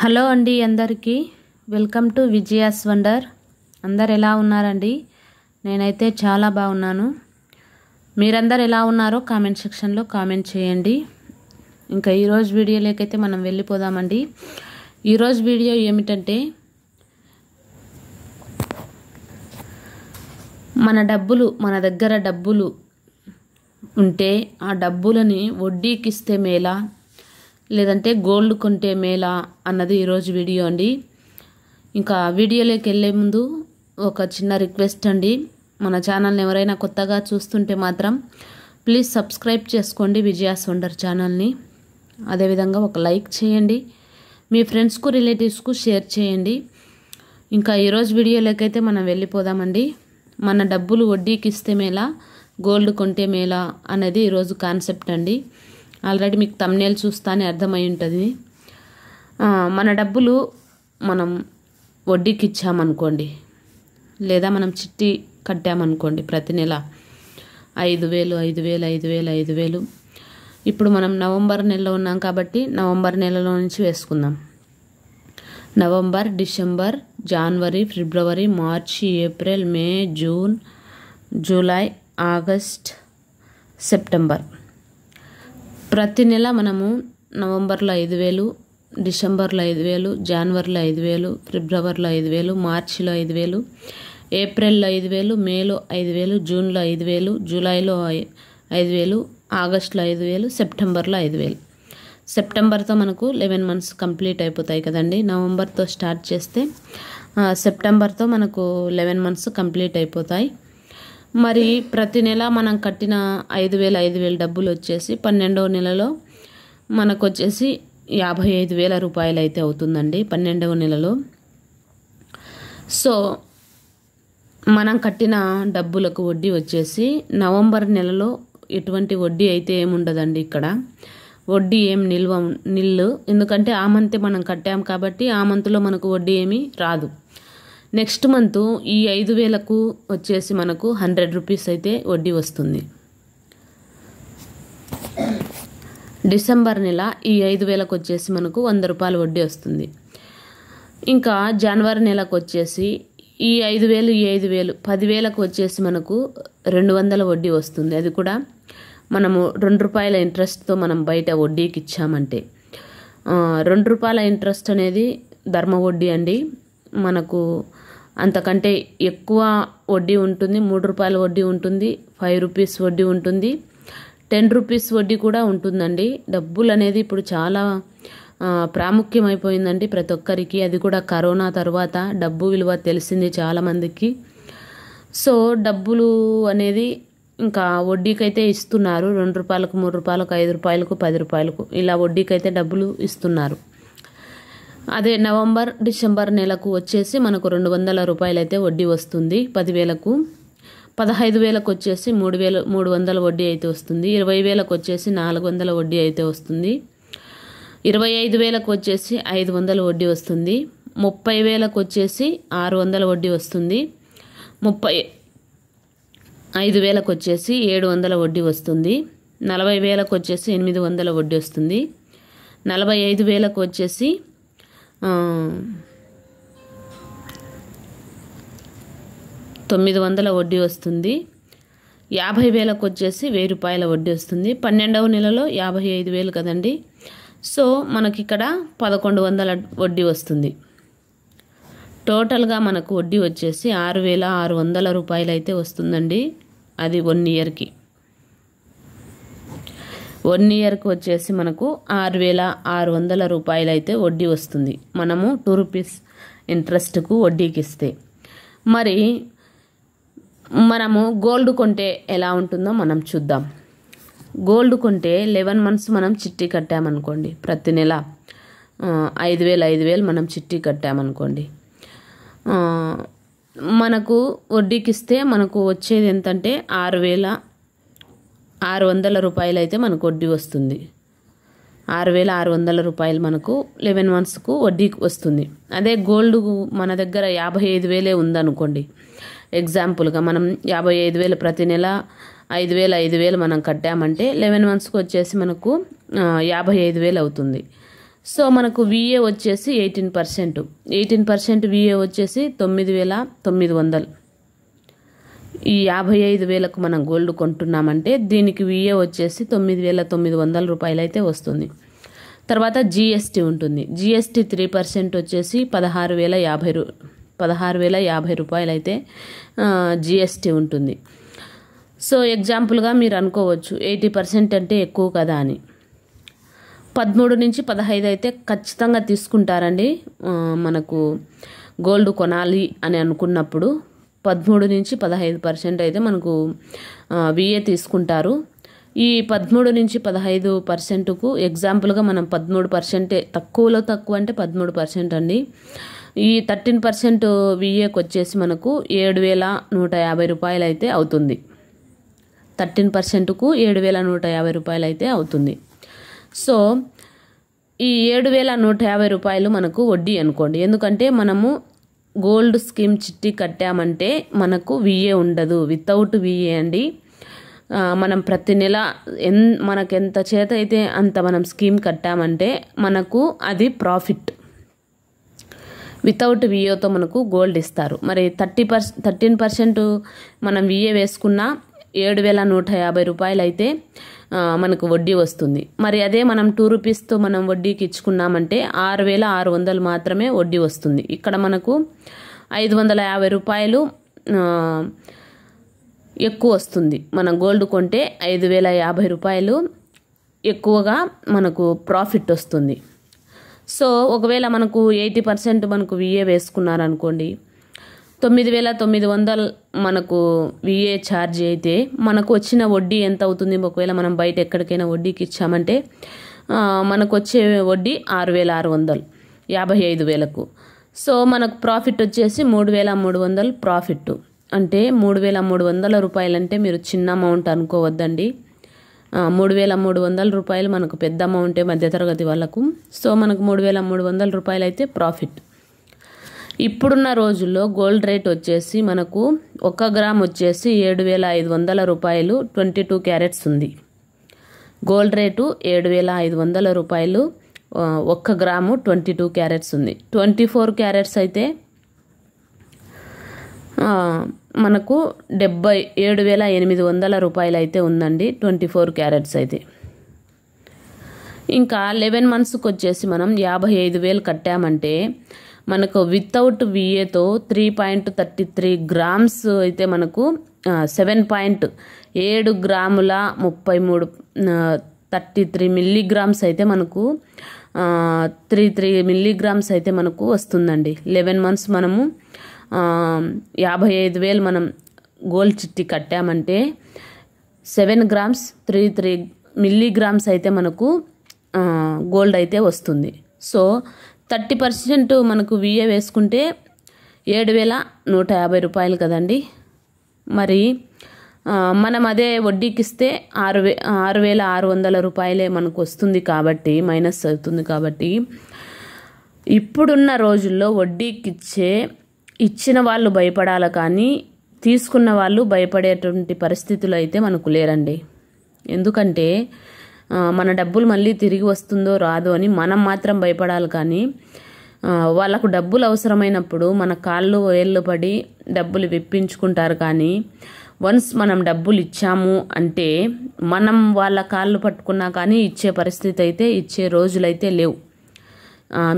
Hello అండి అందరికీ welcome to Vijaya's wonder. అందరు ఎలా ఉన్నారండి? నేనైతే చాలా బాగున్నాను. మీరందరు ఎలా ఉన్నారో కామెంట్ సెక్షన్లో కామెంట్ చేయండి. ఇంకా ఈరోజు వీడియోలోకైతే మనం వెళ్ళిపోదామండి. ఈరోజు వీడియో ఏమిటంటే మన దగ్గర డబ్బులు ఉంటే ఆ డబ్బులని వడ్డీకి ఇస్తే మేలా లేదంటే గోల్డ్ కొంటే మేలా అన్నది ఈరోజు వీడియో అండి. ఇంకా వీడియోలోకి వెళ్ళే ముందు ఒక చిన్న రిక్వెస్ట్ అండి. మన ఛానల్ని ఎవరైనా కొత్తగా చూస్తుంటే మాత్రం ప్లీజ్ సబ్స్క్రైబ్ చేసుకోండి విజయాస్ వండర్ ఛానల్ని. అదేవిధంగా ఒక లైక్ చేయండి, మీ ఫ్రెండ్స్కు రిలేటివ్స్కు షేర్ చేయండి. ఇంకా ఈరోజు వీడియోలోకి అయితే మనం వెళ్ళిపోదామండి. మన డబ్బులు వడ్డీకి ఇస్తే మేలా గోల్డ్ కొంటే మేలా అనేది ఈరోజు కాన్సెప్ట్ అండి. ఆల్రెడీ మీకు థంబ్నెయిల్ చూస్తానే అర్థమై ఉంటుంది. మన డబ్బులు మనం వడ్డీకి ఇచ్చామనుకోండి, లేదా మనం చిట్టి కట్టామనుకోండి ప్రతి నెల 5,000 ఇప్పుడు మనం నవంబర్ నెలలో ఉన్నాం కాబట్టి నవంబర్ నెలలో నుంచి వేసుకుందాం. నవంబర్, డిసెంబర్, జనవరి, ఫిబ్రవరి, మార్చి, ఏప్రిల్, మే, జూన్, జూలై, ఆగస్ట్, సెప్టెంబర్. ప్రతి నెల మనము నవంబర్లో 5,000, డిసెంబర్లో 5,000, జనవరిలో 5,000, ఫిబ్రవరిలో 5,000, మార్చిలో 5,000, ఏప్రిల్లో 5,000, మేలో 5,000, జూన్లో 5,000, జూలైలో 5,000, ఆగస్టులో 5,000, సెప్టెంబర్లో 5,000. సెప్టెంబర్తో మనకు 11 మంత్స్ కంప్లీట్ అయిపోతాయి కదండి. నవంబర్తో స్టార్ట్ చేస్తే సెప్టెంబర్తో మనకు 11 మంత్స్ కంప్లీట్ అయిపోతాయి. మరి ప్రతి నెల మనం కట్టిన 5,000 డబ్బులు వచ్చేసి 12వ నెలలో మనకు వచ్చేసి 55,000 రూపాయలు అయితే అవుతుందండి 12వ నెలలో. సో మనం కట్టిన డబ్బులకు వడ్డీ వచ్చేసి నవంబర్ నెలలో ఎటువంటి వడ్డీ అయితే ఏముండదండి. ఇక్కడ వడ్డీ ఏం నిల్లు, ఎందుకంటే ఆ మంతే మనం కట్టాం కాబట్టి ఆ మంత్లో మనకు వడ్డీ ఏమీ రాదు. నెక్స్ట్ మంత్ ఈ 5,000కు వచ్చేసి మనకు 100 రూపీస్ అయితే వడ్డీ వస్తుంది. డిసెంబర్ నెల ఈ 5,000కు వచ్చేసి మనకు 100 రూపాయలు వడ్డీ వస్తుంది. ఇంకా జనవరి నెలకు వచ్చేసి ఈ 5,000 10,000కు వచ్చేసి మనకు 200 వడ్డీ వస్తుంది. అది కూడా మనము 2 రూపాయల ఇంట్రెస్ట్తో మనం బయట వడ్డీకి ఇచ్చామంటే 2 రూపాయల ఇంట్రెస్ట్ అనేది ధర్మ వడ్డీ అండి. మనకు అంతకంటే ఎక్కువ వడ్డీ ఉంటుంది. 3 రూపాయల వడ్డీ ఉంటుంది, 5 రూపీస్ వడ్డీ ఉంటుంది, 10 రూపీస్ వడ్డీ కూడా ఉంటుందండి. డబ్బులు అనేది ఇప్పుడు చాలా ప్రాముఖ్యమైపోయిందండి ప్రతి ఒక్కరికి. అది కూడా కరోనా తర్వాత డబ్బు విలువ తెలిసింది చాలామందికి. సో డబ్బులు అనేది ఇంకా వడ్డీకైతే ఇస్తున్నారు. 2 రూపాయలకు, 3 రూపాయలకు, 5 రూపాయలకు, 10 రూపాయలకు ఇలా వడ్డీకైతే డబ్బులు ఇస్తున్నారు. అదే నవంబర్, డిసెంబర్ నెలకు వచ్చేసి మనకు 200 రూపాయలు అయితే వడ్డీ వస్తుంది 10,000కు. 15,000కు వచ్చేసి 3,300 వడ్డీ అయితే వస్తుంది. 20,000కు వచ్చేసి 400 వడ్డీ అయితే వస్తుంది. 25,000కు వచ్చేసి 500 వడ్డీ వస్తుంది. 30,000కు వచ్చేసి 600 వడ్డీ వస్తుంది. 35,000కు వచ్చేసి 700 వడ్డీ వస్తుంది. 40,000కు వచ్చేసి 800 వడ్డీ వస్తుంది. 45,000కు వచ్చేసి 900 వడ్డీ వస్తుంది. 50,000కు వచ్చేసి 1,000 రూపాయల వడ్డీ వస్తుంది. 12వ నెలలో 55,000 కదండి. సో మనకి ఇక్కడ 1,100 వడ్డీ వస్తుంది. టోటల్గా మనకు వడ్డీ వచ్చేసి 6,600 రూపాయలు అయితే వస్తుందండి. అది 1 ఇయర్కి. 1 ఇయర్కి వచ్చేసి మనకు 6,600 రూపాయలు అయితే వడ్డీ వస్తుంది మనము 2 రూపీస్ ఇంట్రెస్ట్కు వడ్డీకి ఇస్తే. మరి మనము గోల్డ్ కొంటే ఎలా ఉంటుందో మనం చూద్దాం. గోల్డ్ కొంటే 11 మంత్స్ మనం చిట్టి కట్టామనుకోండి, ప్రతి నెల 5,000 మనం చిట్టి కట్టామనుకోండి, మనకు వడ్డీకి ఇస్తే మనకు వచ్చేది ఎంతంటే 6,600 రూపాయలు అయితే మనకు వడ్డీ వస్తుంది. 6,600 రూపాయలు మనకు 11 మంత్స్కు వడ్డీకి వస్తుంది. అదే గోల్డ్ మన దగ్గర 55,000 ఉందనుకోండి, ఎగ్జాంపుల్గా మనం 55,000 ప్రతి నెల 5,000 మనం కట్టామంటే 11 మంత్స్కి వచ్చేసి మనకు 55,000 అవుతుంది. సో మనకు విఏ వచ్చేసి 18% విఏ వచ్చేసి 9,900. ఈ 55,000కు మనం గోల్డ్ కొంటున్నామంటే దీనికి విఏ వచ్చేసి 9,900 రూపాయలు అయితే వస్తుంది. తర్వాత జిఎస్టీ ఉంటుంది. జిఎస్టీ 3% వచ్చేసి 16,050 రూపాయలు అయితే జిఎస్టీ ఉంటుంది. సో ఎగ్జాంపుల్గా మీరు అనుకోవచ్చు 80% అంటే ఎక్కువ కదా అని. 13 నుంచి 15 అయితే ఖచ్చితంగా తీసుకుంటారండి. మనకు గోల్డ్ కొనాలి అని అనుకున్నప్పుడు 13 నుంచి 15% అయితే మనకు విఏ తీసుకుంటారు. ఈ 13 నుంచి 15%కు ఎగ్జాంపుల్గా మనం 13%, తక్కువలో తక్కువ అంటే 13% అండి. ఈ 13% విఏకి వచ్చేసి మనకు 7,150 రూపాయలు అయితే అవుతుంది. 13%కు 7,150 రూపాయలు అయితే అవుతుంది. సో ఈ 7,150 రూపాయలు మనకు వడ్డీ అనుకోండి. ఎందుకంటే మనము గోల్డ్ స్కీమ్ చిట్టి కట్టామంటే మనకు విఏ ఉండదు, వితౌట్ విఏ అండి. మనం ప్రతి నెల మనకెంత చేత అయితే అంత మనం స్కీమ్ కట్టామంటే మనకు అది ప్రాఫిట్. వితౌట్ విఏతో మనకు గోల్డ్ ఇస్తారు. మరి 13% మనం విఏ వేసుకున్నా 7,150 రూపాయలు అయితే మనకు వడ్డీ వస్తుంది. మరి అదే మనం 2 రూపీస్తో మనం వడ్డీకి ఇచ్చుకున్నామంటే 6,600 మాత్రమే వడ్డీ వస్తుంది. ఇక్కడ మనకు 550 రూపాయలు ఎక్కువ వస్తుంది. మనం గోల్డ్ కొంటే 5,050 రూపాయలు ఎక్కువగా మనకు ప్రాఫిట్ వస్తుంది. సో ఒకవేళ మనకు 80% మనకు విఏ వేసుకున్నారనుకోండి, 9,900 మనకు విఏ ఛార్జ్ అయితే మనకు వచ్చిన వడ్డీ ఎంత అవుతుంది? ఒకవేళ మనం బయట ఎక్కడికైనా వడ్డీకి ఇచ్చామంటే మనకు వచ్చే వడ్డీ 6,600, 55,000కు. సో మనకు ప్రాఫిట్ వచ్చేసి 3,300 ప్రాఫిట్. అంటే 3,300 రూపాయలు అంటే మీరు చిన్న అమౌంట్ అనుకోవద్దండి. 3,300 రూపాయలు మనకు పెద్ద అమౌంటే మధ్యతరగతి వాళ్ళకు. సో మనకు 3,300 రూపాయలు అయితే ప్రాఫిట్. ఇప్పుడున్న రోజుల్లో గోల్డ్ రేట్ వచ్చేసి మనకు 1 గ్రామ్ వచ్చేసి 7,500 రూపాయలు 22 క్యారెట్స్ ఉంది. గోల్డ్ రేటు 7,500 రూపాయలు 1 గ్రాము 22 క్యారెట్స్ ఉంది. 24 క్యారెట్స్ అయితే మనకు 7,800 రూపాయలు అయితే ఉందండి 24 క్యారెట్స్ అయితే. ఇంకా 11 మంత్స్కి వచ్చేసి మనం 55,000 కట్టామంటే మనకు వితౌట్ విఏతో 3.33 గ్రామ్స్ అయితే మనకు 7.7 గ్రాముల 33 మిల్లీగ్రామ్స్ అయితే మనకు 33 మిల్లీగ్రామ్స్ అయితే మనకు వస్తుందండి. 11 మంత్స్ మనము 55,000 మనం గోల్డ్ చిట్టి కట్టామంటే 7 గ్రామ్స్ 33 మిల్లీగ్రామ్స్ అయితే మనకు గోల్డ్ అయితే వస్తుంది. సో 30% మనకు విఏ వేసుకుంటే 7,150 రూపాయలు కదండి. మరి మనం అదే వడ్డీకి ఇస్తే 6,600 రూపాయలే మనకు వస్తుంది కాబట్టి మైనస్ అవుతుంది. కాబట్టి ఇప్పుడున్న రోజుల్లో వడ్డీకి ఇచ్చిన వాళ్ళు భయపడాలి కానీ తీసుకున్న వాళ్ళు భయపడేటువంటి పరిస్థితులు అయితే మనకు లేరండి. ఎందుకంటే మన డబ్బులు మళ్ళీ తిరిగి వస్తుందో రాదో అని మనం మాత్రం భయపడాలి కానీ వాళ్ళకు డబ్బులు అవసరమైనప్పుడు మన కాళ్ళు వేళ్ళు పడి డబ్బులు విప్పించుకుంటారు. కానీ వన్స్ మనం డబ్బులు ఇచ్చాము అంటే మనం వాళ్ళ కాళ్ళు పట్టుకున్నా కానీ ఇచ్చే పరిస్థితి అయితే ఇచ్చే రోజులైతే లేవు.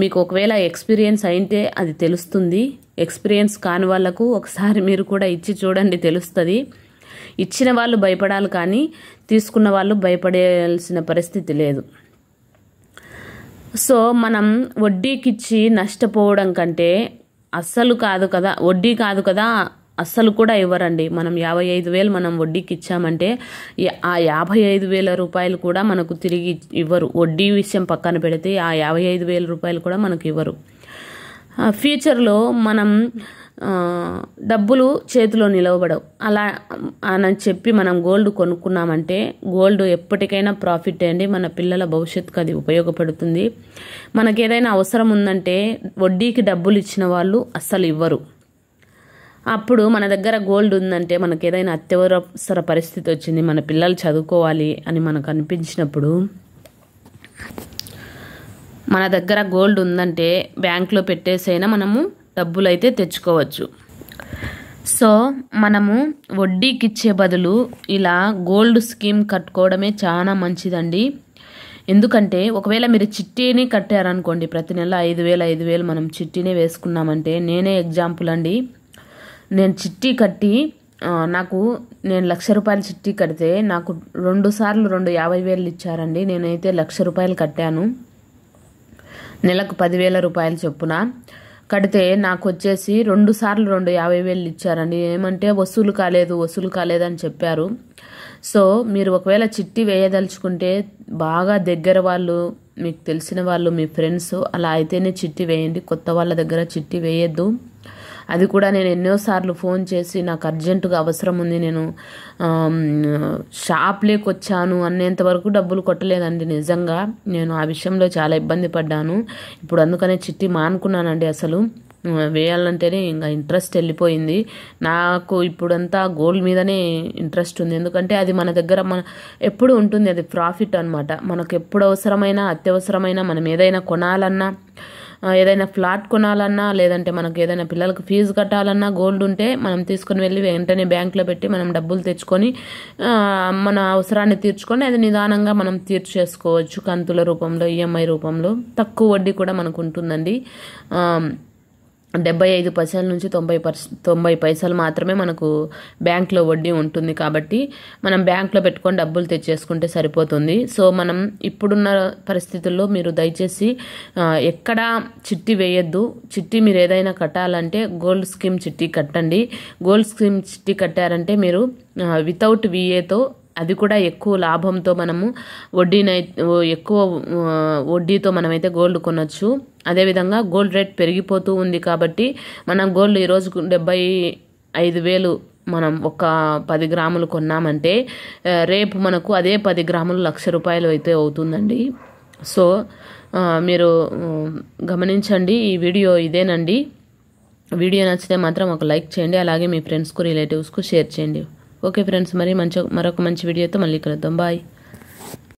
మీకు ఒకవేళ ఎక్స్పీరియన్స్ అయితే అది తెలుస్తుంది. ఎక్స్పీరియన్స్ కాని వాళ్ళకు ఒకసారి మీరు కూడా ఇచ్చి చూడండి, తెలుస్తుంది. ఇచ్చిన వాళ్ళు భయపడాలి కానీ తీసుకున్న వాళ్ళు భయపడాల్సిన పరిస్థితి లేదు. సో మనం వడ్డీకిచ్చి నష్టపోవడం కంటే అస్సలు కాదు కదా, వడ్డీ కాదు కదా, అస్సలు కూడా ఇవ్వరండి. మనం 55,000 మనం వడ్డీకి ఇచ్చామంటే ఆ 55,000 రూపాయలు కూడా మనకు తిరిగి ఇవ్వరు. వడ్డీ విషయం పక్కన పెడితే ఆ 55,000 రూపాయలు కూడా మనకు ఇవ్వరు. ఫ్యూచర్లో మనం డబ్బులు చేతిలో నిలవబడవు. అలా అని చెప్పి మనం గోల్డ్ కొనుక్కున్నామంటే గోల్డ్ ఎప్పటికైనా ప్రాఫిట్ అండి. మన పిల్లల భవిష్యత్తుకు అది ఉపయోగపడుతుంది. మనకి ఏదైనా అవసరం ఉందంటే వడ్డీకి డబ్బులు ఇచ్చిన వాళ్ళు అస్సలు ఇవ్వరు. అప్పుడు మన దగ్గర గోల్డ్ ఉందంటే మనకి ఏదైనా అత్యవసర పరిస్థితి వచ్చింది, మన పిల్లలు చదువుకోవాలి అని మనకు అనిపించినప్పుడు మన దగ్గర గోల్డ్ ఉందంటే బ్యాంక్లో పెట్టేసైనా మనము డబ్బులు అయితే తెచ్చుకోవచ్చు. సో మనము వడ్డీకి ఇచ్చే బదులు ఇలా గోల్డ్ స్కీమ్ కట్టుకోవడమే చాలా మంచిదండి. ఎందుకంటే ఒకవేళ మీరు చిట్టీని కట్టారనుకోండి, ప్రతి నెల 5,000 మనం చిట్టీనే వేసుకున్నామంటే, నేనే ఎగ్జాంపుల్ అండి. నేను చిట్టీ కట్టి నేను 1,00,000 రూపాయలు చిట్టీ కడితే నాకు 2 సార్లు 50,000 ఇచ్చారండి. నేనైతే 1,00,000 రూపాయలు కట్టాను. నెలకు 10,000 రూపాయలు చొప్పున కడితే నాకు వచ్చేసి 2 సార్లు 50,000 ఇచ్చారండి. ఏమంటే వసూలు కాలేదని చెప్పారు. సో మీరు ఒకవేళ చిట్టి వేయదలుచుకుంటే బాగా దగ్గర వాళ్ళు, మీకు తెలిసిన వాళ్ళు, మీ ఫ్రెండ్స్ అలా అయితేనే చిట్టి వేయండి. కొత్త వాళ్ళ దగ్గర చిట్టి వేయద్దు. అది కూడా నేను ఎన్నోసార్లు ఫోన్ చేసి నాకు అర్జెంటుగా అవసరం ఉంది, నేను షాప్లోకి వచ్చాను అనేంత వరకు డబ్బులు కొట్టలేదండి. నిజంగా నేను ఆ విషయంలో చాలా ఇబ్బంది పడ్డాను. ఇప్పుడు అందుకనే చిట్టి మానుకున్నానండి. అసలు వేయాలంటేనే ఇంకా ఇంట్రెస్ట్ వెళ్ళిపోయింది. నాకు ఇప్పుడంతా గోల్డ్ మీదనే ఇంట్రెస్ట్ ఉంది. ఎందుకంటే అది మన దగ్గర ఎప్పుడు ఉంటుంది, అది ప్రాఫిట్ అనమాట. మనకు ఎప్పుడు అవసరమైనా, అత్యవసరమైనా, మనం ఏదైనా కొనాలన్నా, ఏదైనా ఫ్లాట్ కొనాలన్నా, లేదంటే మనకు ఏదైనా పిల్లలకు ఫీజు కట్టాలన్నా గోల్డ్ ఉంటే మనం తీసుకొని వెళ్ళి వెంటనే బ్యాంకులో పెట్టి మనం డబ్బులు తెచ్చుకొని మన అవసరాన్ని తీర్చుకొని అది నిదానంగా మనం తీర్చేసుకోవచ్చు. కంతుల రూపంలో, ఈఎంఐ రూపంలో. తక్కువ వడ్డీ కూడా మనకు ఉంటుందండి. 75 పైసల నుంచి 90 పైసలు మాత్రమే మనకు బ్యాంక్లో వడ్డీ ఉంటుంది. కాబట్టి మనం బ్యాంక్లో పెట్టుకొని డబ్బులు తెచ్చేసుకుంటే సరిపోతుంది. సో మనం ఇప్పుడున్న పరిస్థితుల్లో మీరు దయచేసి ఎక్కడా చిట్టి వేయద్దు. చిట్టి మీరు ఏదైనా కట్టాలంటే గోల్డ్ స్కీమ్ చిట్టి కట్టండి. గోల్డ్ స్కీమ్ చిట్టి కట్టారంటే మీరు వితౌట్ విఏతో, అది కూడా ఎక్కువ లాభంతో, మనము ఎక్కువ వడ్డీతో మనమైతే గోల్డ్ కొనొచ్చు. అదేవిధంగా గోల్డ్ రేట్ పెరిగిపోతూ ఉంది కాబట్టి మనం గోల్డ్ ఈరోజు 75,000 మనం ఒక 10 గ్రాములు కొన్నామంటే రేపు మనకు అదే 10 గ్రాములు 1,00,000 రూపాయలు అయితే అవుతుందండి. సో మీరు గమనించండి. ఈ వీడియో ఇదేనండి. వీడియో నచ్చితే మాత్రం ఒక లైక్ చేయండి. అలాగే మీ ఫ్రెండ్స్కు, రిలేటివ్స్కు షేర్ చేయండి. ఓకే ఫ్రెండ్స్, మరొక మంచి వీడియోతో మళ్ళీ కలుద్దాం. బాయ్.